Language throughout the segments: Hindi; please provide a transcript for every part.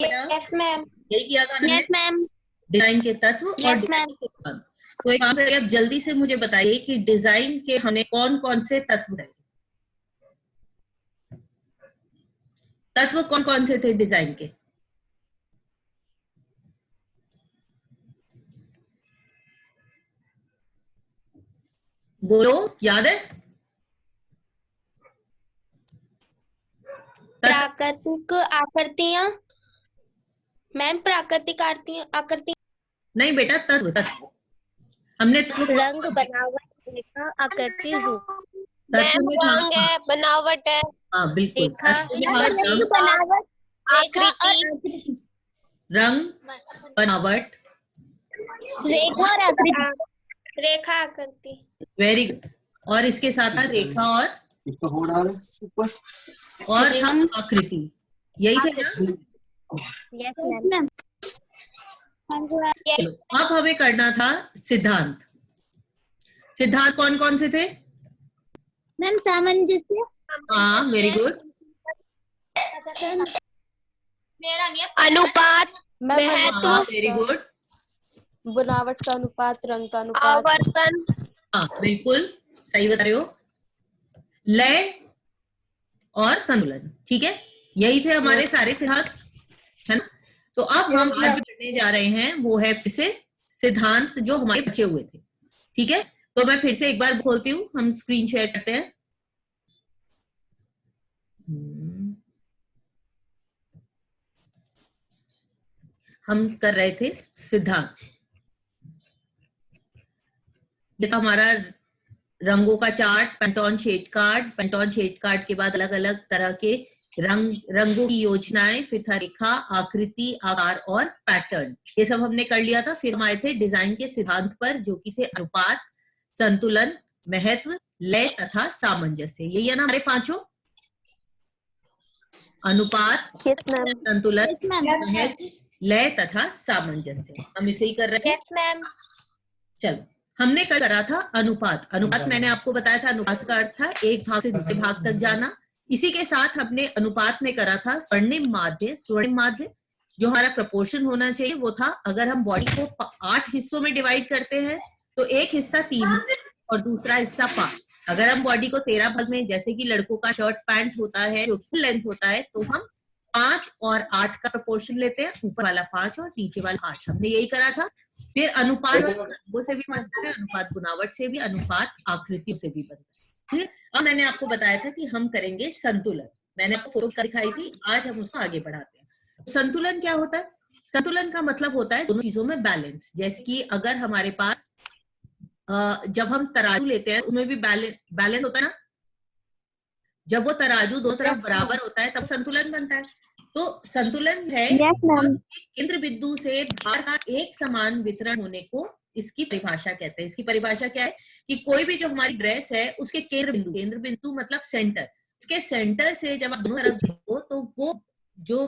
Yes ma'am. यही किया था यस मैम। डिजाइन के तत्व और Yes, डिजाइन ma'am. के सिद्धांत। तो एक काम करिए, आप जल्दी से मुझे बताइए कि डिजाइन के हमने कौन कौन से तत्व है, तत्व कौन कौन से थे डिजाइन के? बोलो, याद है? प्राकृतिक आकृतियां मैम, प्राकृतिक आकृति नहीं बेटा, तत्व तत्व हमने तत्व रंग, बनावट, रेखा, आकृति, रूप। तत्व में था। रंग है, बनावट है, हाँ बिल्कुल, रेखा, तत्व में था रंग, बनावट, आकृति, रंग, बनावट, रेखा और आकृति। रेखा आकृति। Very good. और इसके साथ था रेखा और हम आकृति, यही थे ना? Yes ma'am. चलो, अब हमें करना था सिद्धांत। सिद्धांत कौन कौन से थे मैम? सामंजस्य। हाँ, वेरी गुड। अनुपात, हाँ, वेरी गुड। बनावट का अनुपात, रंग का अनुपात, आवर्तन। हाँ बिल्कुल सही बता रहे हो। लय और संतुलन, ठीक है, यही थे हमारे सारे सिद्धांत, है ना? तो अब हम आज जो पढ़ने जा रहे हैं वो है फिर से सिद्धांत जो हमारे बचे हुए थे, ठीक है? तो मैं फिर से एक बार बोलती हूँ, हम स्क्रीन शेयर करते हैं। हम कर रहे थे सिद्धांत। ये था हमारा रंगों का chart, Pantone shade card, Pantone shade card के बाद अलग अलग तरह के रंगों की योजनाएं, फिर था रेखा, आकृति, आकार और पैटर्न, ये सब हमने कर लिया था। फिर हम आए थे डिजाइन के सिद्धांत पर, जो कि थे अनुपात, संतुलन, महत्व, लय तथा सामंजस्य। यही है ना हमारे पांचों? अनुपात, संतुलन, महत्व, लय तथा सामंजस्य, हम इसे ही कर रहे थे। Yes ma'am. चलो, हमने कल करा था अनुपात। अनुपात मैंने आपको बताया था, अनुपात का अर्थ था एक भाग से दूसरे भाग तक जाना। इसी के साथ हमने अनुपात में करा था स्वर्णिम माध्य। स्वर्णिम माध्य जो हमारा प्रपोर्शन होना चाहिए वो था, अगर हम बॉडी को 8 हिस्सों में डिवाइड करते हैं तो एक हिस्सा 3 और दूसरा हिस्सा 5। अगर हम बॉडी को 13 भाग में, जैसे कि लड़कों का शर्ट पैंट होता है जो लेंथ होता है, तो हम 5 और 8 का प्रपोर्शन लेते हैं, ऊपर वाला 5 और नीचे वाला 8। हमने यही करा था। फिर अनुपात रंगों से भी बनता है, अनुपात बनावट से भी, अनुपात आकृतियों से भी बनता है, ठीक है? अब मैंने आपको बताया था कि हम करेंगे संतुलन, मैंने आपको फोटो दिखाई थी, आज हम उसको आगे बढ़ाते हैं। संतुलन क्या होता है? संतुलन का मतलब होता है दोनों चीजों में बैलेंस। जैसे कि अगर हमारे पास जब हम तराजू लेते हैं उसमें भी बैलेंस होता है ना, जब वो तराजू दोनों तरफ बराबर होता है तब संतुलन बनता है। तो संतुलन है केंद्र बिंदु से भार का एक समान वितरण होने को, इसकी परिभाषा कहते हैं। इसकी परिभाषा क्या है कि कोई भी जो हमारी ड्रेस है उसके केंद्र बिंदु मतलब सेंटर, उसके सेंटर से जब आप दोनों तरफ देखो तो वो जो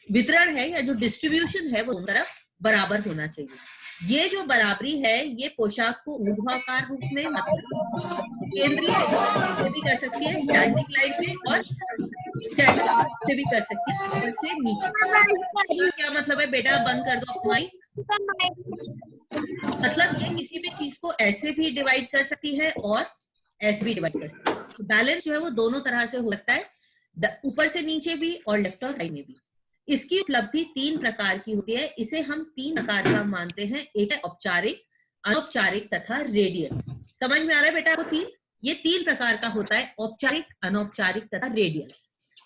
वितरण है या जो डिस्ट्रीब्यूशन है वो दोनों तरफ बराबर होना चाहिए। ये जो बराबरी है ये पोशाक को ऊर्ध्वाकार रूप में, मतलब केंद्रीय से भी कर सकती है, स्टैंडिंग लाइन में, और से भी कर सकती है, ऊपर से नीचे। क्या मतलब है बेटा? बंद कर दो माइक। मतलब ये किसी भी चीज को ऐसे भी डिवाइड कर सकती है और ऐसे भी डिवाइड कर सकती है। तो बैलेंस जो है वो दोनों तरह से हो सकता है, ऊपर से नीचे भी और लेफ्ट और राइट में भी। इसकी उपलब्धि 3 प्रकार की होती है। इसे हम 3 प्रकार का मानते हैं। एक है औपचारिक, अनौपचारिक तथा रेडियल। समझ में आ रहा है बेटा आपको? ये 3 प्रकार का होता है, औपचारिक, अनौपचारिक तथा रेडियल।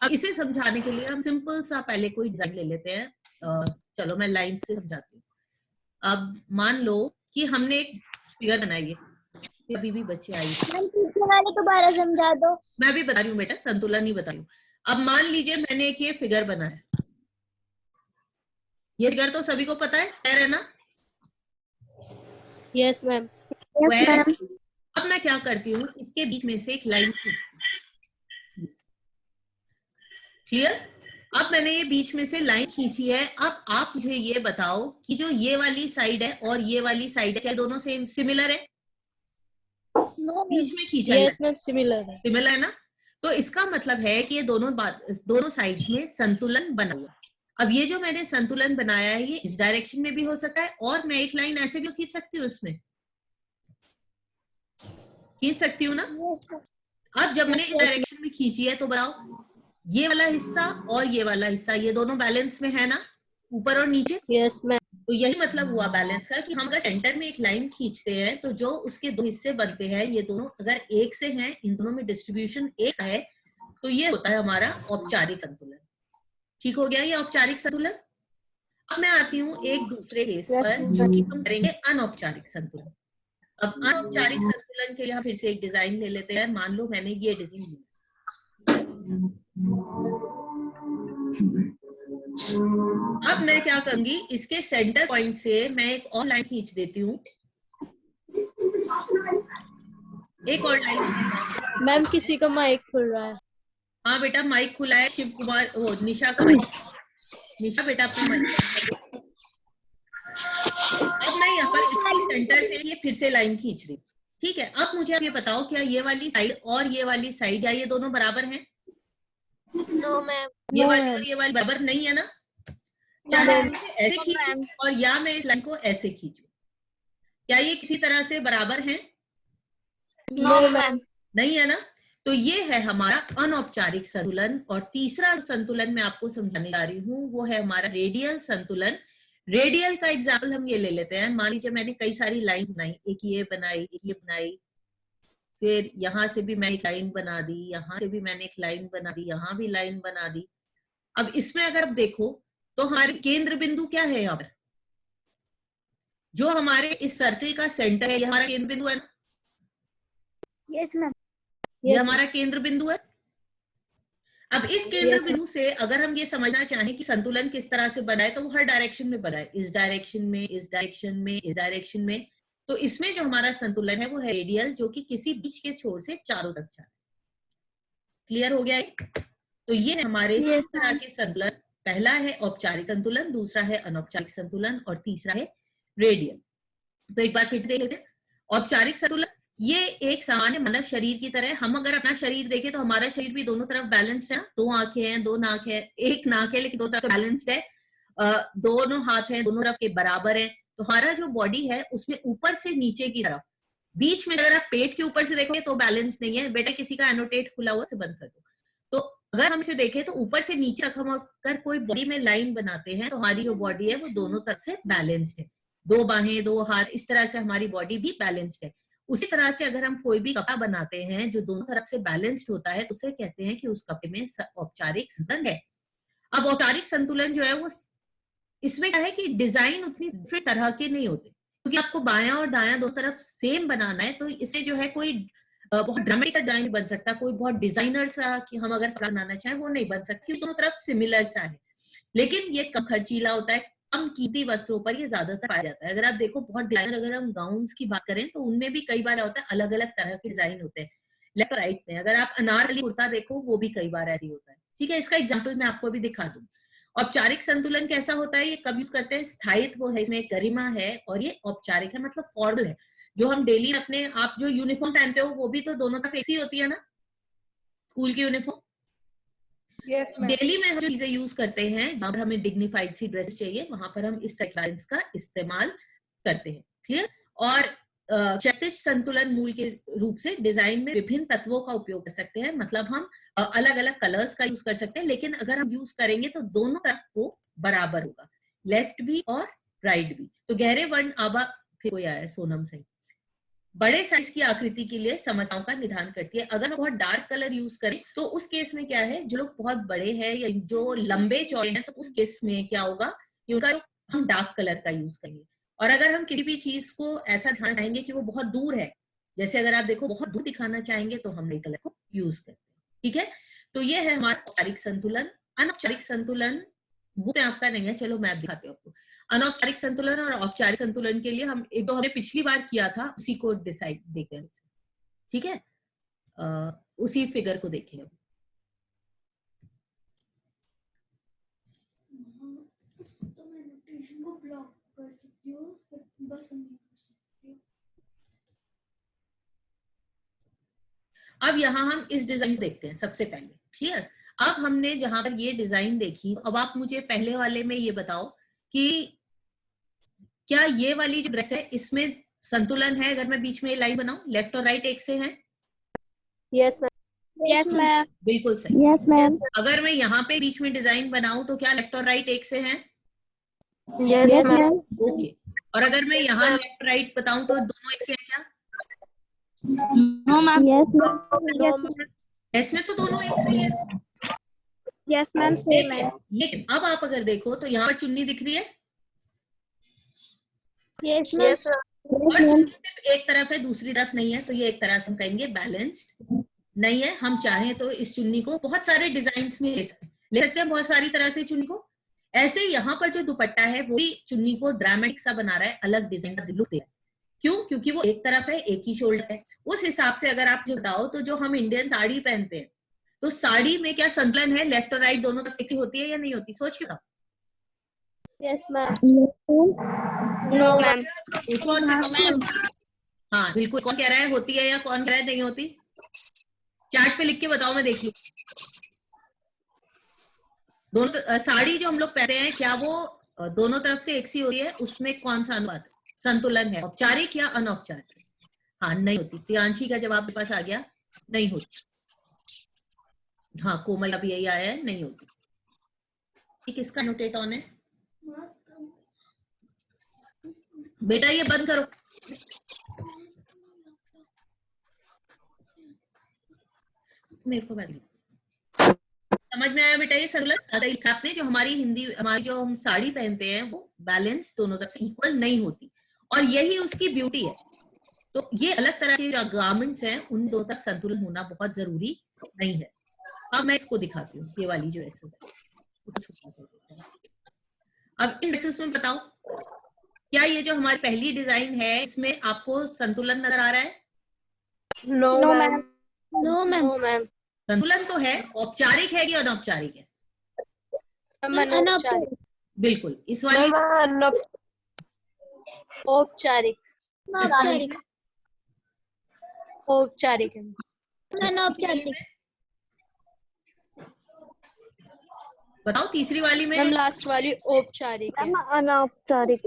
अब इसे समझाने के लिए हम सिंपल सा पहले कोई एग्जाम्पल ले लेते हैं। चलो मैं लाइन से समझाती हूँ। अब मान लो कि हमने एक फिगर बनाई है, अभी भी बच्चे आई, दोबारा समझा दो। मैं भी बता रही हूँ बेटा, संतुलन ही बता रही हूँ। अब मान लीजिए मैंने एक ये फिगर बनाया, ये फिगर तो सभी को पता है, स्क्वायर है ना? Yes ma'am. अब मैं क्या करती हूँ, इसके बीच में से एक लाइन खींचती हूँ। क्लियर? अब मैंने ये बीच में से लाइन खींची है। अब आप मुझे ये बताओ कि जो ये वाली साइड है और ये वाली साइड है, क्या दोनों सेम सिमिलर है? बीच में खींचा है। यस मैम, सिमिलर है। सिमिलर है ना? तो इसका मतलब है कि ये दोनों साइड्स में संतुलन बना हुआ। अब ये जो मैंने संतुलन बनाया है ये इस डायरेक्शन में भी हो सकता है और मैं एक लाइन ऐसे भी खींच सकती हूँ, उसमें खींच सकती हूँ ना। अब जब मैंने इस डायरेक्शन में खींची है तो बताओ ये वाला हिस्सा और ये वाला हिस्सा ये दोनों बैलेंस में है ना, ऊपर और नीचे। Yes ma'am. तो यही मतलब हुआ बैलेंस का कि हम अगर सेंटर में एक लाइन खींचते हैं तो जो उसके दो हिस्से बनते हैं ये दोनों अगर एक से हैं, इन दोनों में डिस्ट्रीब्यूशन एक सा है, तो ये होता है हमारा औपचारिक संतुलन। ठीक हो गया ये औपचारिक संतुलन। अब मैं आती हूँ एक दूसरे केस पर जो कि हम करेंगे अनौपचारिक संतुलन। अब अनौपचारिक संतुलन के लिए हम फिर से एक डिजाइन ले लेते हैं। मान लो मैंने ये डिजाइन लिया, अब मैं क्या करूंगी, इसके सेंटर पॉइंट से मैं एक और लाइन खींच देती हूँ, एक और लाइन। मैम किसी का माइक खुल रहा है। हाँ बेटा माइक खुला है, शिव कुमार वो निशा का माइक। निशा बेटा अपना माइक। अब मैं यहाँ पर इसके सेंटर से ये फिर से लाइन खींच रही हूँ। ठीक है, अब मुझे आप ये बताओ क्या ये वाली साइड और ये वाली साइड या ये दोनों बराबर हैं? No ma'am. ये वाली और ये वाली बराबर नहीं है ना। चाहे ऐसे खींचूं और या मैं इस लाइन को ऐसे खींचूं, क्या ये किसी तरह से बराबर हैं? No ma'am. नहीं है ना। तो ये है हमारा अनौपचारिक संतुलन। और तीसरा संतुलन मैं आपको समझाने जा रही हूँ वो है हमारा रेडियल संतुलन। रेडियल का एग्जाम्पल हम ये ले लेते हैं। मान लीजिए मैंने कई सारी लाइंस बनाई, एक ये बनाई, एक ये बनाई, फिर यहां से भी मैं एक लाइन बना दी, यहां से भी मैंने एक लाइन बना दी, यहां भी लाइन बना दी। अब इसमें अगर आप देखो तो हमारे केंद्र बिंदु क्या है यहाँ पर, जो हमारे इस सर्कल का सेंटर है, ये हमारा केंद्र बिंदु है ना। Yes ma'am. ये हमारा केंद्र बिंदु है। अब इस केंद्र बिंदु से अगर हम ये समझना चाहें कि संतुलन किस तरह से बना है तो वो हर डायरेक्शन में बना है, इस डायरेक्शन में, इस डायरेक्शन में, इस डायरेक्शन में। तो इसमें जो हमारा संतुलन है वो है रेडियल, जो कि किसी बीच के छोर से चारों तरफ जा रहा है। क्लियर हो गया है? तो ये है हमारे तीन तरह के संतुलन। पहला है औपचारिक संतुलन, दूसरा है अनौपचारिक संतुलन और तीसरा है रेडियल। तो एक बार फिर देख लेते हैं। औपचारिक संतुलन ये एक सामान्य मानव शरीर की तरह, हम अगर अपना शरीर देखें तो हमारा शरीर भी दोनों तरफ बैलेंस्ड है। दो आंखें हैं, दो नाक है, एक नाक है लेकिन दो तरफ बैलेंस्ड है। दोनों हाथ हैं, दोनों तरफ के बराबर है। तो हमारा जो बॉडी है उसमें ऊपर से नीचे की तरफ, बीच में अगर आप पेट के ऊपर से देखोगे तो बैलेंस नहीं है। बेटा किसी का एनोटेट खुला हुआ से बंद कर दो। तो अगर हम इसे देखें तो ऊपर से नीचे तक हम अगर कोई बॉडी में लाइन बनाते हैं तो हमारी जो बॉडी है वो दोनों तरफ से बैलेंस्ड है। दो बाहें, दो हाथ, इस तरह से हमारी बॉडी भी बैलेंस्ड है। उसी तरह से अगर हम कोई भी कपड़ा बनाते हैं जो दोनों तरफ से बैलेंस्ड होता है तो उसे कहते हैं कि उस कपड़े में औपचारिक संतुलन है। अब औपचारिक संतुलन जो है वो इसमें क्या है कि डिजाइन उतनी डिफरेंट तरह के नहीं होते, क्योंकि आपको बायां और दायां दो तरफ सेम बनाना है। तो इससे जो है कोई बहुत ड्रामेटिक डिजाइन बन सकता, कोई बहुत डिजाइनर सा कि हम अगर कपड़ा बनाना चाहें वो नहीं बन सकता, क्योंकि दोनों तरफ सिमिलर सा है। लेकिन ये कम खर्चीला होता है, कम कीमती वस्त्रों पर ये ज्यादातर पाया जाता है। अगर आप देखो बहुत डिजाइनर, अगर हम गाउन्स की बात करें तो उनमें भी कई बार होता है अलग अलग तरह के डिजाइन होते हैं लेफ्ट राइट में। अगर आप अनारकली कुर्ता देखो वो भी कई बार ऐसे होता है। ठीक है, इसका एग्जाम्पल मैं आपको अभी दिखा दूं। औपचारिक संतुलन कैसा होता है, ये कब यूज करते हैं, स्थायित्व है, इसमें गरिमा है, और ये औपचारिक है मतलब फॉर्मल है। जो हम डेली अपने, आप जो यूनिफॉर्म पहनते हो वो भी तो दोनों तरफ ऐसी होती है ना, स्कूल की यूनिफॉर्म। डेली में हम जो चीजें यूज करते हैं, जहां पर हमें डिग्निफाइड सी ड्रेस चाहिए, वहां पर हम इस लाइंस का इस्तेमाल करते हैं। क्लियर? और क्षैतिज संतुलन मूल के रूप से डिजाइन में विभिन्न तत्वों का उपयोग कर सकते हैं, मतलब हम अलग अलग कलर्स का यूज कर सकते हैं, लेकिन अगर हम यूज करेंगे तो दोनों तरफ को बराबर होगा, लेफ्ट भी और राइट भी। तो गहरे वर्ण आभा, फिर कोई आया सोनम सिंह, बड़े साइज की आकृति के लिए समस्याओं का निदान करती है। अगर हम बहुत डार्क कलर यूज करें तो उस केस में क्या है, जो लोग बहुत बड़े हैं या जो लंबे चौड़े हैं तो उस केस में क्या होगा कि उनका हम डार्क कलर का यूज करेंगे। और अगर हम किसी भी चीज को ऐसा दिखाना चाहेंगे कि वो बहुत दूर है, जैसे अगर आप देखो बहुत दूर दिखाना चाहेंगे तो हम नए कलर को यूज करते हैं। ठीक है, तो ये है हमारा औपचारिक संतुलन। अनौपचारिक संतुलन वो में आपका नहीं है, चलो मैं दिखाती हूँ आपको। अनौपचारिक संतुलन और औपचारिक संतुलन के लिए हम एक तो हमने पिछली बार किया था, उसी को डिसाइड देखें। ठीक है, उसी फिगर को देखें। तो मैं नोटेशन को ब्लॉक कर सकती हूँ, बस नहीं कर सकती। अब यहाँ हम इस डिजाइन देखते हैं सबसे पहले। क्लियर? अब हमने जहां पर ये डिजाइन देखी, अब आप मुझे पहले वाले में ये बताओ कि क्या ये वाली जो ड्रेस है इसमें संतुलन है? अगर मैं बीच में लाइन बनाऊं, लेफ्ट और राइट एक से हैं? Yes, ma'am. Yes, ma'am. बिल्कुल सही। Yes, ma'am. अगर मैं यहाँ पे बीच में डिजाइन बनाऊं तो क्या लेफ्ट और राइट एक से हैं? Yes, Yes, ma'am. ma'am. Okay. और अगर मैं यहाँ लेफ्ट राइट बताऊं तो दोनों एक से हैं क्या? No, ma'am. Yes, ma'am. No, ma'am. इसमें तो दोनों एक से ही है। Yes, ma'am. Same है. लेकिन अब आप अगर देखो तो यहाँ पर चुन्नी दिख रही है Yes, ma'am. Yes, ma'am. और चुन्नी सिर्फ एक तरफ है, दूसरी तरफ नहीं है, तो ये एक तरह से हम कहेंगे बैलेंस्ड नहीं है। हम चाहें तो इस चुन्नी को बहुत सारे डिजाइन में ले सकते हैं, बहुत सारी तरह से चुन्नी को। ऐसे यहाँ पर जो दुपट्टा है वो भी चुन्नी को ड्रामेटिक सा बना रहा है, अलग डिजाइन का लुक दे रहा है। क्यों? क्योंकि वो एक तरफ है, एक ही शोल्डर है। उस हिसाब से अगर आप बताओ तो जो हम इंडियन साड़ी पहनते हैं तो साड़ी में क्या संतुलन है? लेफ्ट और राइट दोनों तरफ से होती है या नहीं होती? सोच के बताओ। Yes, ma'am. No, ma'am. कौन हाँ बिल्कुल, कौन कह रहा है होती है या कौन कह रहा है नहीं होती? चार्ट पे लिख के बताओ, मैं देख लूं। दोनों साड़ी जो हम लोग पहनते हैं क्या वो दोनों तरफ से एक सी होती है? उसमें कौन सा अनुपात संतुलन है, औपचारिक या अनौपचारिक? हाँ नहीं होती। प्रियांशी का जवाब मेरे पास आ गया, नहीं होती। हाँ कोमल अभी यही आया है, नहीं होती। ये किसका नोटेट ऑन है बेटा? ये बंद करो। मेरे को समझ में आया बेटा? ये संतुलन सही लिखा आपने। जो हमारी हिंदी, हमारी जो हम साड़ी पहनते हैं वो बैलेंस दोनों तरफ से इक्वल नहीं होती, और यही उसकी ब्यूटी है। तो ये अलग तरह के जो गारमेंट्स हैं उन दोनों तरफ संतुलन होना बहुत जरूरी नहीं है। अब मैं इसको दिखाती हूँ, ये वाली जो ड्रेसेस है। अब इन ड्रेसेस में बताओ, क्या ये जो हमारी पहली डिजाइन है इसमें आपको संतुलन नजर आ रहा है? No, No, ma'am. ma'am. No, ma'am. No, ma'am. संतुलन तो है, औपचारिक है या अनौपचारिक है? अनौपचारिक. बिल्कुल। इस वाली औपचारिक. अनौपचारिक. औपचारिक है. अनौपचारिक. बताओ तीसरी वाली में। मैम लास्ट वाली औपचारिक है. अनौपचारिक.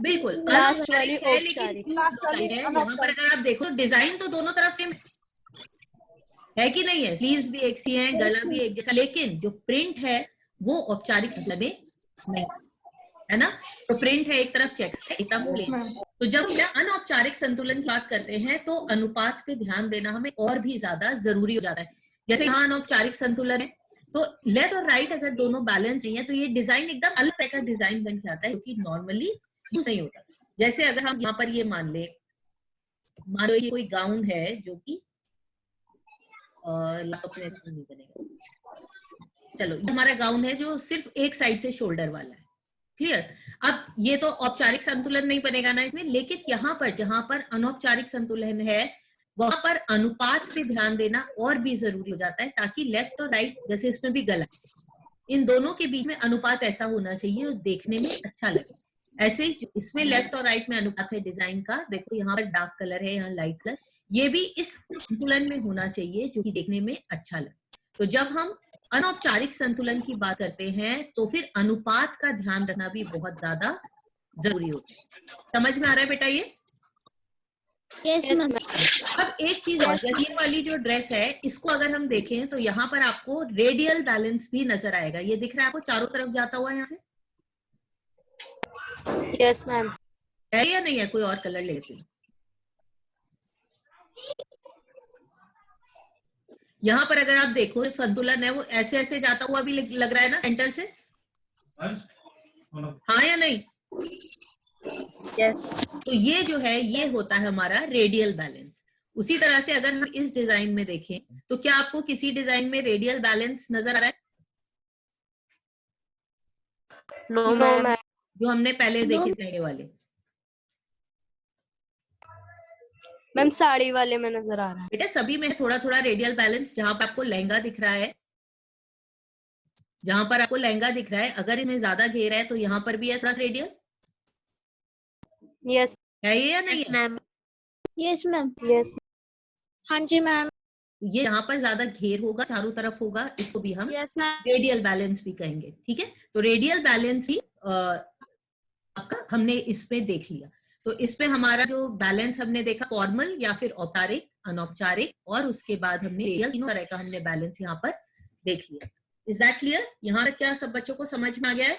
बिल्कुल लास्ट वाली है, औपचारिक. लेकिन यहाँ पर अगर आप देखो डिजाइन तो दोनों तरफ सेम है कि नहीं है? स्लीव्स भी एक सी हैं, गला भी एक जैसा, लेकिन जो प्रिंट है वो औपचारिक संतुलन में नहीं है ना। तो प्रिंट है एक तरफ, चेक्स है एक तरफ प्लेन। तो जब हम अनौपचारिक संतुलन की बात करते हैं तो अनुपात पे ध्यान देना हमें और भी ज्यादा जरूरी हो जाता है। जैसे यहाँ अनौपचारिक संतुलन है तो लेफ्ट और राइट अगर दोनों बैलेंस नहीं है तो ये डिजाइन एकदम अलग तरह का डिजाइन बन के आता है, क्योंकि नॉर्मली नहीं होता। जैसे अगर हम यहाँ पर ये मान लो ये कोई गाउन है जो कि नहीं बनेगा। चलो ये हमारा गाउन है जो सिर्फ एक साइड से शोल्डर वाला है, क्लियर। अब ये तो औपचारिक संतुलन नहीं बनेगा ना इसमें, लेकिन यहाँ पर जहां पर अनौपचारिक संतुलन है वहां पर अनुपात पे ध्यान देना और भी जरूरी हो जाता है, ताकि लेफ्ट और राइट, जैसे इसमें भी गला, इन दोनों के बीच में अनुपात ऐसा होना चाहिए और देखने में अच्छा लगे। ऐसे ही इसमें लेफ्ट और राइट में अनुपात है डिजाइन का। देखो यहाँ पर डार्क कलर है, यहाँ लाइट कलर, ये भी इस संतुलन में होना चाहिए जो कि देखने में अच्छा लगे। तो जब हम अनौपचारिक संतुलन की बात करते हैं तो फिर अनुपात का ध्यान रखना भी बहुत ज्यादा जरूरी होता है। समझ में आ रहा है बेटा ये? Yes, ma'am. अब एक चीज और, जैसे ये वाली जो ड्रेस है इसको अगर हम देखें तो यहाँ पर आपको रेडियल बैलेंस भी नजर आएगा। ये दिख रहा है आपको चारों तरफ जाता हुआ यहाँ से? Yes ma'am. है या नहीं है? कोई और कलर लेते हैं। यहाँ पर अगर आप देखो संतुलन है वो ऐसे ऐसे जाता हुआ भी लग रहा है ना सेंटर से, हाँ या नहीं? यस. तो ये जो है ये होता है हमारा रेडियल बैलेंस। उसी तरह से अगर हम इस डिजाइन में देखें तो क्या आपको किसी डिजाइन में रेडियल बैलेंस नजर आ रहा है? No ma'am. जो हमने पहले देखे थे ये वाले। मैम साड़ी वाले में नजर आ रहा है. बेटा सभी में थोड़ा थोड़ा रेडियल बैलेंस। जहां पर आपको लहंगा दिख रहा है, जहां पर आपको लहंगा दिख रहा है, अगर इसमें ज्यादा घेर है तो यहाँ पर भी है थोड़ा रेडियल। यस है ये या नहीं है? मैम. Yes, ma'am. यस. हाँ जी मैम. ये यहाँ पर ज्यादा घेर होगा, चारों तरफ होगा, इसको भी हम यस मैम। रेडियल बैलेंस भी कहेंगे। ठीक है, तो रेडियल बैलेंस ही आपका हमने इसमें देख लिया। तो इसमें हमारा जो बैलेंस हमने देखा फॉर्मल या फिर औपचारिक, अनौपचारिक, और उसके बाद हमने रेडियल, तीनों तरह का हमने बैलेंस यहाँ पर देख लिया। Is that clear? यहाँ तक क्या सब बच्चों को समझ में आ गया है?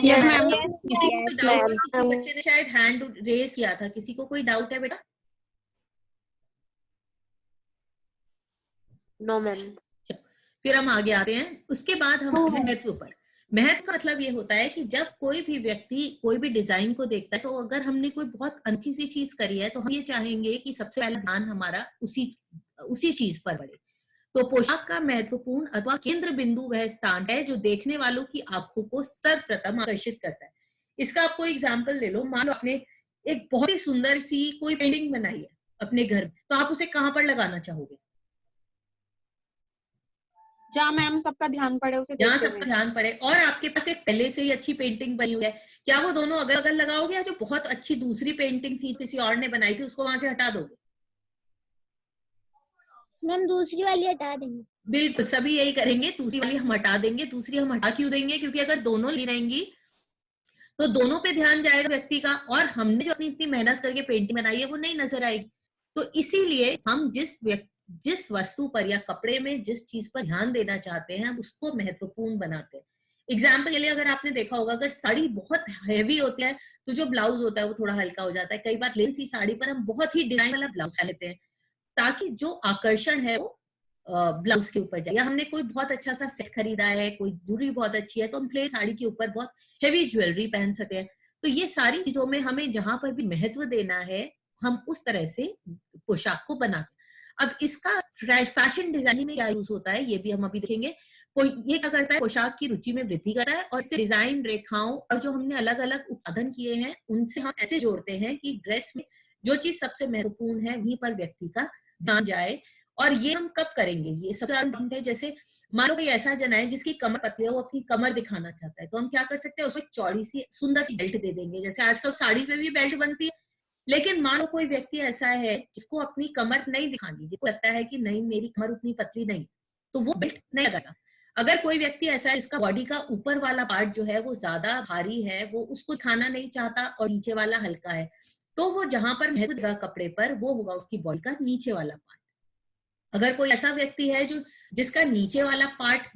Yes ma'am. किसी को कोई डाउट है? किसी बच्चे ने शायद हैंड रेस किया था, किसी को कोई डाउट है बेटा? No ma'am. फिर हम आगे आते हैं। उसके बाद हम आते हैं महत्व पर। महत्व का मतलब ये होता है कि जब कोई भी व्यक्ति कोई भी डिजाइन को देखता है, तो अगर हमने कोई बहुत अनोखी सी चीज करी है तो हम ये चाहेंगे कि सबसे पहले ध्यान हमारा उसी चीज पर बढ़े। तो पोशाक का महत्वपूर्ण अथवा केंद्र बिंदु वह स्थान है जो देखने वालों की आंखों को सर्वप्रथम आकर्षित करता है। इसका आपको एग्जाम्पल ले लो। मान लो आपने एक बहुत ही सुंदर सी कोई पेंटिंग बनाई है अपने घर में, तो आप उसे कहाँ पर लगाना चाहोगे? जहाँ मैम सबका ध्यान पड़े उसे जहाँ देखते सबका हुए। ध्यान पड़े। और आपके पास एक पहले से ही अच्छी पेंटिंग बनी हुई है, क्या वो दोनों अगल अगल लगाओगे, या जो बहुत अच्छी दूसरी पेंटिंग थी किसी और ने बनाई थी उसको वहां से हटा दोगे? मैम दूसरी वाली हटा देंगे। बिल्कुल, सभी यही करेंगे, दूसरी वाली हम हटा देंगे। दूसरी हम हटा क्यों देंगे? क्योंकि अगर दोनों ली रहेंगी तो दोनों पे ध्यान जाएगा व्यक्ति का, और हमने जो अपनी इतनी मेहनत करके पेंटिंग बनाई है वो नहीं नजर आएगी। तो इसीलिए हम जिस वस्तु पर या कपड़े में जिस चीज पर ध्यान देना चाहते हैं, हम उसको महत्वपूर्ण बनाते हैं। एग्जाम्पल के लिए अगर आपने देखा होगा, अगर साड़ी बहुत हैवी होती है तो जो ब्लाउज होता है वो थोड़ा हल्का हो जाता है। कई बार लेन सी साड़ी पर हम बहुत ही डिजाइन वाला ब्लाउज डाल लेते हैं ताकि जो आकर्षण है वो ब्लाउज के ऊपर जाए। या हमने कोई बहुत अच्छा सा सेट खरीदा है, कोई ज्वेलरी बहुत अच्छी है, तो हम प्लेन साड़ी के ऊपर बहुत हेवी ज्वेलरी पहन सके हैं। तो ये सारी चीजों में हमें जहां पर भी महत्व देना है, हम उस तरह से पोशाक को बनाते हैं। अब इसका फैशन डिजाइनिंग में क्या यूज होता है ये भी हम अभी देखेंगे। ये क्या करता है, पोशाक की रुचि में वृद्धि करता है, और इससे डिजाइन, रेखाओं और जो हमने अलग अलग उत्पादन किए हैं उनसे हम ऐसे जोड़ते हैं कि ड्रेस में जो चीज सबसे महत्वपूर्ण है वहीं पर व्यक्ति का ध्यान जाए। और ये हम कब करेंगे, ये सबसे ज्यादा इम्पोर्टेंट है। जैसे मान लो कोई ऐसा जना है जिसकी कमर पतली है, वो अपनी कमर दिखाना चाहता है, तो हम क्या कर सकते हैं, उसको चौड़ी सी सुंदर सी बेल्ट दे देंगे। जैसे आजकल साड़ी पे भी बेल्ट बनती है। लेकिन मान लो कोई व्यक्ति ऐसा है जिसको अपनी कमर नहीं दिखानी, जिसको लगता है कि नहीं मेरी कमर उतनी पतली नहीं, तो वो बेल्ट नहीं लगाएगा। अगर कोई व्यक्ति ऐसा है जिसका बॉडी का ऊपर वाला पार्ट जो है वो ज्यादा भारी है, वो उसको दिखाना नहीं चाहता, और नीचे वाला हल्का है, तो वो जहां पर महत्व देगा कपड़े पर वो होगा उसकी बॉडी का नीचे वाला पार्ट। अगर कोई ऐसा व्यक्ति है जिसका नीचे वाला पार्ट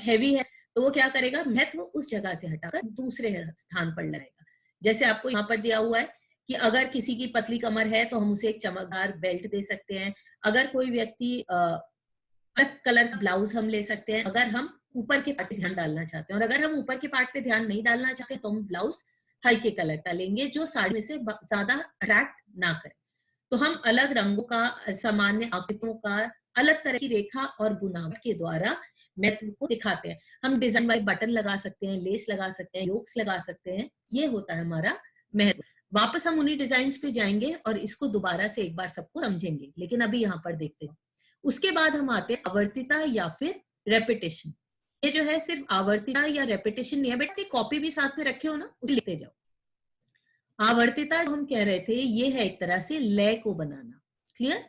हैवी है, तो वो क्या करेगा, महत्व उस जगह से हटाकर दूसरे स्थान पर लगाएगा। जैसे आपको यहाँ पर दिया हुआ है कि अगर किसी की पतली कमर है तो हम उसे एक चमकदार बेल्ट दे सकते हैं। अगर कोई व्यक्ति अलग कलर का ब्लाउज हम ले सकते हैं, अगर हम ऊपर के पार्ट पे ध्यान डालना चाहते हैं। और अगर हम ऊपर के पार्ट पे ध्यान नहीं डालना चाहते तो हम ब्लाउज हल्के कलर का लेंगे जो साड़ी में से ज्यादा अट्रैक्ट ना करे। तो हम अलग रंगों का, सामान्य आकृतियों का, अलग तरह की रेखा और बुनावट के द्वारा महत्व को दिखाते हैं। हम डिजाइन वाइज बटन लगा सकते हैं, लेस लगा सकते हैं, योक्स लगा सकते हैं। ये होता है हमारा महत्व। वापस हम उन्हीं डिजाइन्स पे जाएंगे और इसको दोबारा से एक बार सबको समझेंगे, लेकिन अभी यहाँ पर देखते हैं। उसके बाद हम आते हैं आवर्तिता या फिर रेपिटेशन। ये जो है सिर्फ आवर्तिता या रेपिटेशन नहीं है बेटा, कॉपी भी साथ में रखे हो ना, उसे लिखते जाओ। आवर्तिता जो हम कह रहे थे ये है एक तरह से लय को बनाना। क्लियर?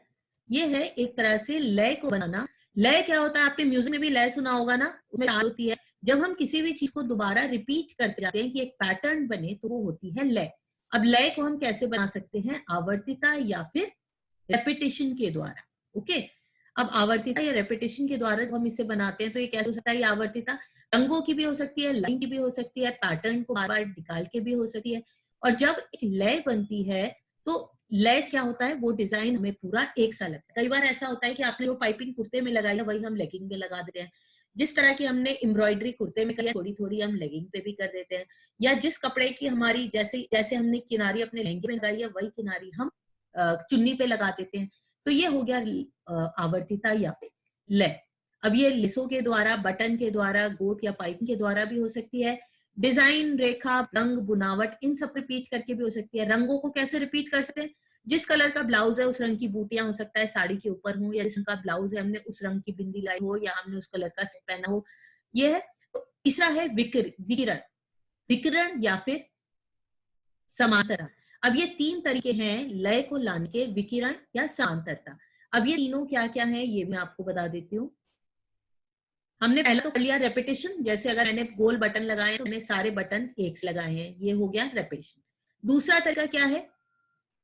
ये है एक तरह से लय को बनाना। लय क्या होता है, आपने म्यूजिक में भी लय सुना होगा ना, उसमें ताल होती है। जब हम किसी भी चीज को दोबारा रिपीट करते जाते हैं कि एक पैटर्न बने, तो वो होती है लय। अब लय को हम कैसे बना सकते हैं, आवर्तिता या फिर रेपिटेशन के द्वारा। ओके, अब आवर्तिता या रेपिटेशन के द्वारा जब हम इसे बनाते हैं तो ये कैसे हो सकता है, ये आवर्तिता रंगों की भी हो सकती है, लाइन की भी हो सकती है, पैटर्न को बार बार निकाल के भी हो सकती है। और जब एक लय बनती है तो लय क्या होता है, वो डिजाइन हमें पूरा एक सा लगता है। कई बार ऐसा होता है कि आपने वो पाइपिंग कुर्ते में लगाई है वही हम लेगिंग में लगा देते हैं। जिस तरह की हमने एम्ब्रॉयडरी कुर्ते में करी थोड़ी थोड़ी हम लेगिंग पे भी कर देते हैं। या जिस कपड़े की हमारी जैसे हमने किनारी अपने लहंगे में लगाई है वही किनारी हम चुन्नी पे लगा देते हैं। तो ये हो गया आवर्तिता या फिर लय। अब ये लेसों के द्वारा, बटन के द्वारा, गोट या पाइपिंग के द्वारा भी हो सकती है। डिजाइन, रेखा, रंग, बुनावट, इन सब रिपीट करके भी हो सकती है। रंगों को कैसे रिपीट कर सकते हैं, जिस कलर का ब्लाउज है उस रंग की बूटियां हो सकता है साड़ी के ऊपर हो, या जिस रंग का ब्लाउज है हमने उस रंग की बिंदी लाई हो, या हमने उस कलर का सेट पहना हो। ये है। तो तीसरा है विकिरण। विकिरण या फिर समांतरता। अब ये तीन तरीके हैं लय को लाने के, विकिरण या समांतरता। अब ये तीनों क्या क्या है ये मैं आपको बता देती हूँ। हमने पहले तो कर लिया रेपिटेशन, जैसे अगर मैंने गोल बटन लगाए तो मैंने सारे बटन एक से लगाए हैं, ये हो गया रेपिटेशन। दूसरा तरीका क्या है,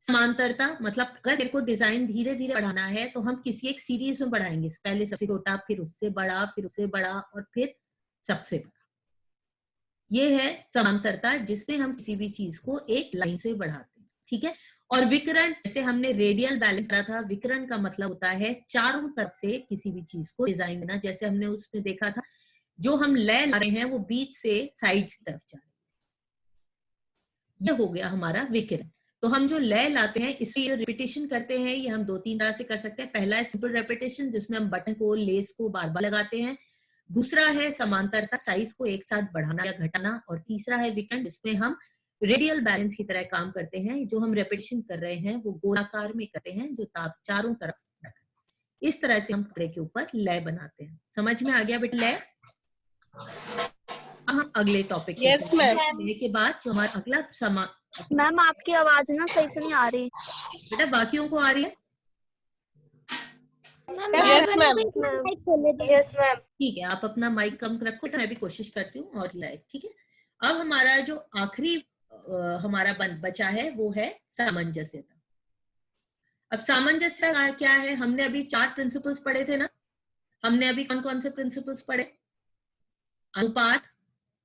समांतरता, मतलब अगर मेरे को डिजाइन धीरे धीरे बढ़ाना है तो हम किसी एक सीरीज में बढ़ाएंगे, पहले सबसे छोटा, फिर उससे बड़ा, फिर उससे बड़ा और फिर सबसे बड़ा। ये है समांतरता, जिसमें हम किसी भी चीज को एक लाइन से बढ़ाते हैं, ठीक है। और विकर्ण, जैसे हमने रेडियल बैलेंस करा था, विकर्ण का मतलब होता है चारों तरफ से किसी भी चीज को डिजाइन देना। जैसे हमने उसमें देखा था, जो हम लय ला रहे हैं वो बीच से साइड्स की तरफ जा रहे हैं, ये हो गया हमारा विकर्ण। तो हम जो लय लाते हैं इसलिए रिपीटेशन करते हैं, ये हम 2-3 तरह से कर सकते हैं। पहला है सिंपल रेपिटेशन, जिसमें हम बटन को, लेस को बार बार लगाते हैं। दूसरा है समांतरता, साइज को एक साथ बढ़ाना या घटाना। और तीसरा है विकर्ण, जिसमें हम रेडियल बैलेंस की तरह काम करते हैं। जो हम रेपिटेशन कर रहे हैं वो गोलाकार में करते हैं, जो चारों तरफ। इस तरह से हम कपड़े के ऊपर लय बनाते हैं। समझ में आ गया बेटा लय? अब हम अगले टॉपिक पे Yes, ma'am. लय के बाद जो हमारा अगला मैम आपकी आवाज ना सही से नहीं आ रही। बेटा बाकियों को आ रही है? Yes, ma'am. Yes ma'am. ठीक है, आप अपना माइक कम रखो, तो मैं भी कोशिश करती हूँ और लाइक, ठीक है। अब हमारा जो आखिरी हमारा बचा है वो है सामंजस्यता। अब सामंजस्य क्या है, हमने अभी 4 प्रिंसिपल्स पढ़े थे ना। हमने अभी कौन कौन से प्रिंसिपल्स पढ़े? अनुपात,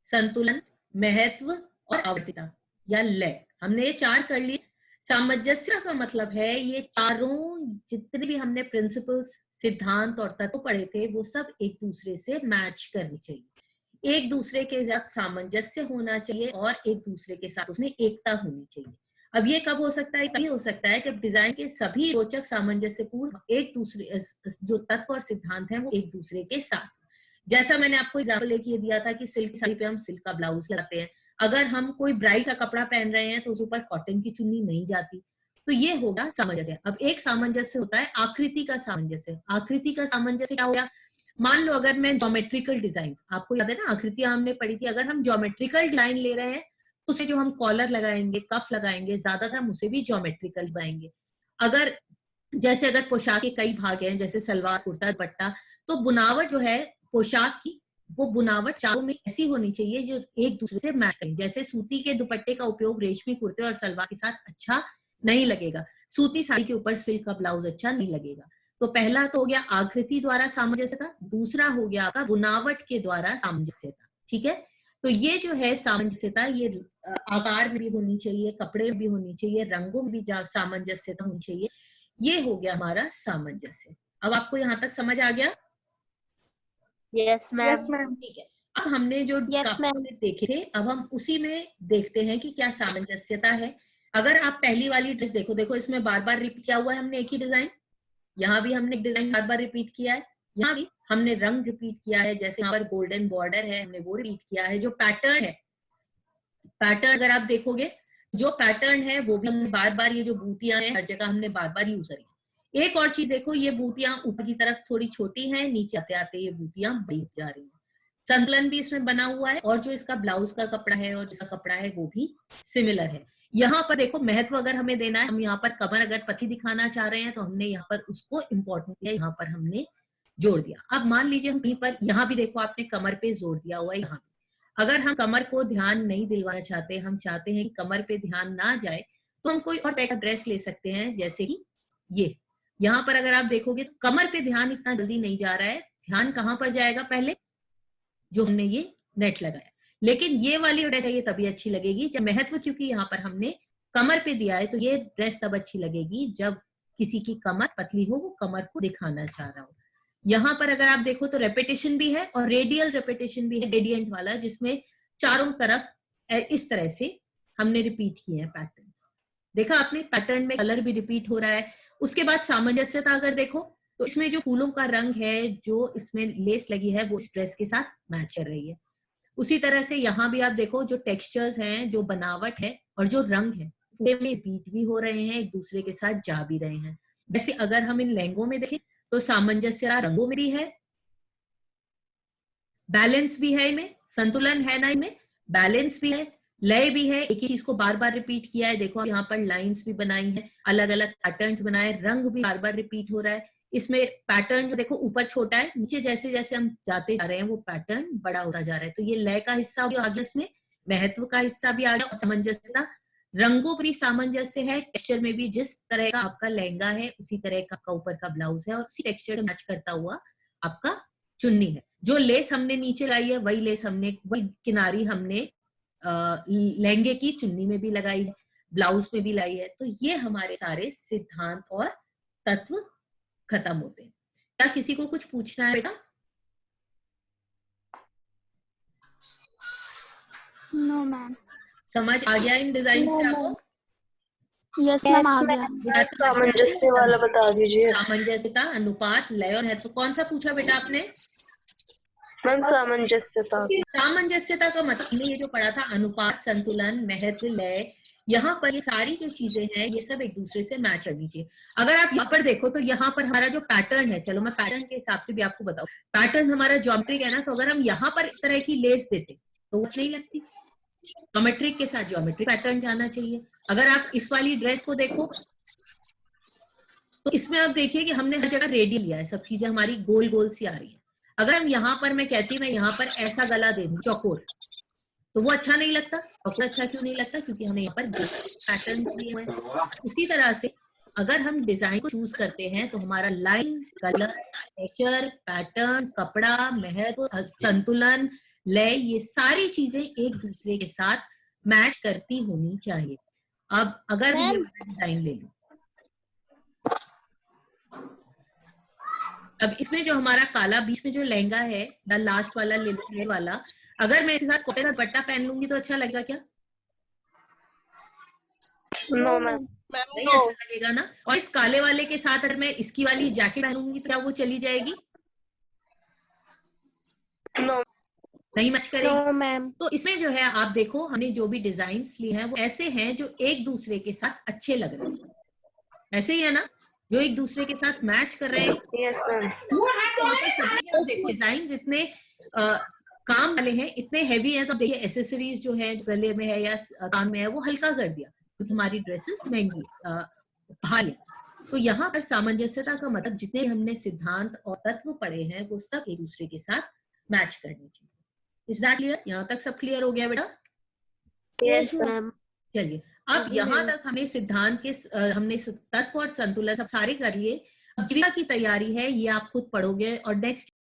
संतुलन, महत्व और आवर्तिता या लय, हमने ये 4 कर लिए। सामंजस्य का मतलब है ये चारों जितने भी हमने प्रिंसिपल्स, सिद्धांत और तत्व पढ़े थे वो सब एक दूसरे से मैच करनी चाहिए, एक दूसरे के साथ सामंजस्य होना चाहिए और एक दूसरे के साथ उसमें एकता होनी चाहिए। अब ये कब हो सकता है? तभी हो सकता है जब डिजाइन के सभी रोचक सामंजस्यपूर्ण एक दूसरे जो तत्व और सिद्धांत हैं वो एक दूसरे के साथ। जैसा मैंने आपको एग्जाम्पल एक ये दिया था कि सिल्क साड़ी पे हम सिल्क का ब्लाउज लगाते हैं, अगर हम कोई ब्राइड का कपड़ा पहन रहे हैं तो उस ऊपर कॉटन की चुन्नी नहीं जाती, तो ये होगा सामंजस्य। अब एक सामंजस्य होता है आकृति का सामंजस्य। आकृति का सामंजस्य क्या हो गया? मान लो अगर मैं ज्योमेट्रिकल डिजाइन, आपको याद है ना आकृतियां हमने पढ़ी थी, अगर हम ज्योमेट्रिकल डिजाइन ले रहे हैं तो उसे जो हम कॉलर लगाएंगे, कफ लगाएंगे, ज्यादातर हम उसे भी ज्योमेट्रिकल बनाएंगे। अगर जैसे अगर पोशाक के कई भाग हैं, जैसे सलवार, कुर्ता, दुपट्टा, तो बुनावट जो है पोशाक की, वो बुनावट चारों में ऐसी होनी चाहिए जो एक दूसरे से मैच करें। जैसे सूती के दुपट्टे का उपयोग रेशमी कुर्ते और सलवार के साथ अच्छा नहीं लगेगा, सूती साड़ी के ऊपर सिल्क का ब्लाउज अच्छा नहीं लगेगा। तो पहला तो हो गया आकृति द्वारा सामंजस्यता, दूसरा हो गया आपका बुनावट के द्वारा सामंजस्यता, ठीक है। तो ये जो है सामंजस्यता, ये आकार में भी होनी चाहिए, कपड़े में भी होनी चाहिए, रंगों में भी सामंजस्यता होनी चाहिए। ये हो गया हमारा सामंजस्य। अब आपको यहाँ तक समझ आ गया? Yes yes ma'am. मैम। ठीक है। अब हमने जो Yes, ma'am. देखे थे, अब हम उसी में देखते हैं कि क्या सामंजस्यता है। अगर आप पहली वाली ड्रेस देखो, देखो इसमें बार बार रिपीट किया हुआ है हमने एक ही डिजाइन, यहाँ भी हमने डिजाइन बार बार रिपीट किया है, यहाँ भी हमने रंग रिपीट किया है, जैसे यहाँ पर गोल्डन बॉर्डर है हमने वो रिपीट किया है। जो पैटर्न है, पैटर्न अगर आप देखोगे जो पैटर्न है वो भी हमने बार बार, ये जो बूटियां हैं हर जगह हमने बार बार यूज करी। एक और चीज देखो, ये बूटियां ऊपर की तरफ थोड़ी छोटी हैं, नीचे आते आते ये बूटियां बड़ी जा रही हैं। संतुलन भी इसमें बना हुआ है, और जो इसका ब्लाउज का कपड़ा है और जिसका कपड़ा है वो भी सिमिलर है। यहाँ पर देखो महत्व अगर हमें देना है, हम यहाँ पर कमर अगर पतली दिखाना चाह रहे हैं तो हमने यहाँ पर उसको इम्पोर्टेंट दिया, यहाँ पर हमने जोड़ दिया। अब मान लीजिए हम कहीं पर, यहाँ भी देखो आपने कमर पे जोर दिया हुआ है, यहाँ अगर हम कमर को ध्यान नहीं दिलवाना चाहते, हम चाहते हैं कि कमर पे ध्यान ना जाए, तो हम कोई और टाइप का ड्रेस ले सकते हैं, जैसे कि ये। यहाँ पर अगर आप देखोगे कमर पे ध्यान इतना जल्दी नहीं जा रहा है, ध्यान कहाँ पर जाएगा? पहले जो हमने ये नेट लगाया। लेकिन ये वाली ड्रेस है ये तभी अच्छी लगेगी जब महत्व, क्योंकि यहाँ पर हमने कमर पे दिया है, तो ये ड्रेस तब अच्छी लगेगी जब किसी की कमर पतली हो, वो कमर को दिखाना चाह रहा हो। यहाँ पर अगर आप देखो तो रेपिटेशन भी है और रेडियल रेपिटेशन भी है, ग्रेडियंट वाला, जिसमें चारों तरफ इस तरह से हमने रिपीट किए हैं पैटर्न्स। देखा आपने, पैटर्न में कलर भी रिपीट हो रहा है। उसके बाद सामंजस्यता अगर देखो तो इसमें जो फूलों का रंग है, जो इसमें लेस लगी है, वो इस ड्रेस के साथ मैच कर रही है। उसी तरह से यहाँ भी आप देखो जो टेक्सचर्स हैं, जो बनावट है और जो रंग है, में बीट भी हो रहे हैं, एक दूसरे के साथ जा भी रहे हैं। जैसे अगर हम इन लहंगों में देखें तो सामंजस्य रंगों में भी है, बैलेंस भी है, इनमें संतुलन है ना, इनमें बैलेंस भी है, लय भी है, एक ही चीज को बार बार रिपीट किया है। देखो यहाँ पर लाइंस भी बनाई है, अलग अलग पैटर्न्स बनाए, रंग भी बार बार रिपीट हो रहा है, इसमें पैटर्न जो देखो ऊपर छोटा है, नीचे जैसे जैसे हम जाते जा रहे हैं वो पैटर्न बड़ा होता जा रहा है। तो ये लय का हिस्सा भी आ गया, इसमें महत्व का हिस्सा भी आ गया, सामंजस्यता, रंगों पर भी सामंजस्य है, टेक्सचर में भी जिस तरह का आपका लहंगा है उसी तरह का आपका ऊपर का ब्लाउज है और उसी टेक्सचर मैच करता हुआ आपका चुन्नी है। जो लेस हमने नीचे लाई है वही लेस हमने, वही किनारी हमने लहंगे की चुन्नी में भी लगाई है, ब्लाउज में भी लाई है। तो ये हमारे सारे सिद्धांत और तत्व खत्म होते हैं। क्या किसी को कुछ पूछना है बेटा? No ma'am. समझ आ गया इन डिजाइन से आपको? यस मैम, आ गया। सामंजस्य वाला बता दीजिए। सामंजस्यता, अनुपात, लय और महत्व। कौन सा पूछा बेटा आपने? मैम सामंजस्यता। सामंजस्यता का मतलब हमने ये जो पढ़ा था, अनुपात, संतुलन, महत्व, लय, यहाँ पर ये सारी जो चीजें हैं ये सब एक दूसरे से मैच करनी चाहिए। अगर आप यहाँ पर देखो तो यहाँ पर हमारा जो पैटर्न है, चलो मैं पैटर्न के हिसाब से भी आपको बताऊं, पैटर्न हमारा ज्योमेट्रिक है ना, तो अगर हम यहाँ पर इस तरह की लेस देते तो वो नहीं लगती। ज्योमेट्रिक के साथ ज्योमेट्रिक पैटर्न जाना चाहिए। अगर आप इस वाली ड्रेस को देखो तो इसमें आप देखिए कि हमने हर जगह रेडियल लिया है, सब चीजें हमारी गोल गोल सी आ रही है। अगर हम यहाँ पर, मैं कहती हूँ मैं यहाँ पर ऐसा गला दे दूं चौकोर, तो वो अच्छा नहीं लगता। और अच्छा क्यों नहीं लगता? क्योंकि हमने यहाँ पर पैटर्न दिए हुए हैं। उसी तरह से अगर हम डिजाइन को चूज करते हैं तो हमारा लाइन, कलर, टेक्सचर, पैटर्न, कपड़ा, महत्व, संतुलन, लय, ये सारी चीजें एक दूसरे के साथ मैच करती होनी चाहिए। अब अगर ये डिजाइन ले लो, अब इसमें जो हमारा काला बीच में जो लहंगा है, लास्ट वाला ले वाला, अगर मैं इसके साथ कॉटन का दुपट्टा पहन लूंगी तो अच्छा लगेगा क्या? No ma'am. नहीं अच्छा लगेगा ना। और इस काले वाले के साथ अगर मैं इसकी वाली जैकेट पहनूंगी तो क्या वो चली जाएगी? नो, नहीं मैच करेगी। No ma'am. तो इसमें जो है आप देखो, हमने जो भी डिजाइन लिए हैं वो ऐसे हैं जो एक दूसरे के साथ अच्छे लग रहे हैं, ऐसे ही है ना, जो एक दूसरे के साथ मैच कर रहे हैं। Yes ma'am. तो देखो डिजाइन इतने काम वाले हैं, इतने हैवी हैं, तो देखिए एसेसरीज जो है गले में है या कान में है वो हल्का कर दिया, क्योंकि हमारी ड्रेसेस महंगी भारी है। तो यहाँ पर सामंजस्यता का मतलब जितने हमने सिद्धांत और तत्व पढ़े हैं वो सब एक दूसरे के साथ मैच करने चाहिए। Is that clear? यहाँ तक सब क्लियर हो गया बेटा? Yes ma'am. चलिए, अब यहाँ तक हमने सिद्धांत के हमने तत्व और संतुलन सब सारे कर लिए। अब जीविका की तैयारी है, ये आप खुद पढ़ोगे और नेक्स्ट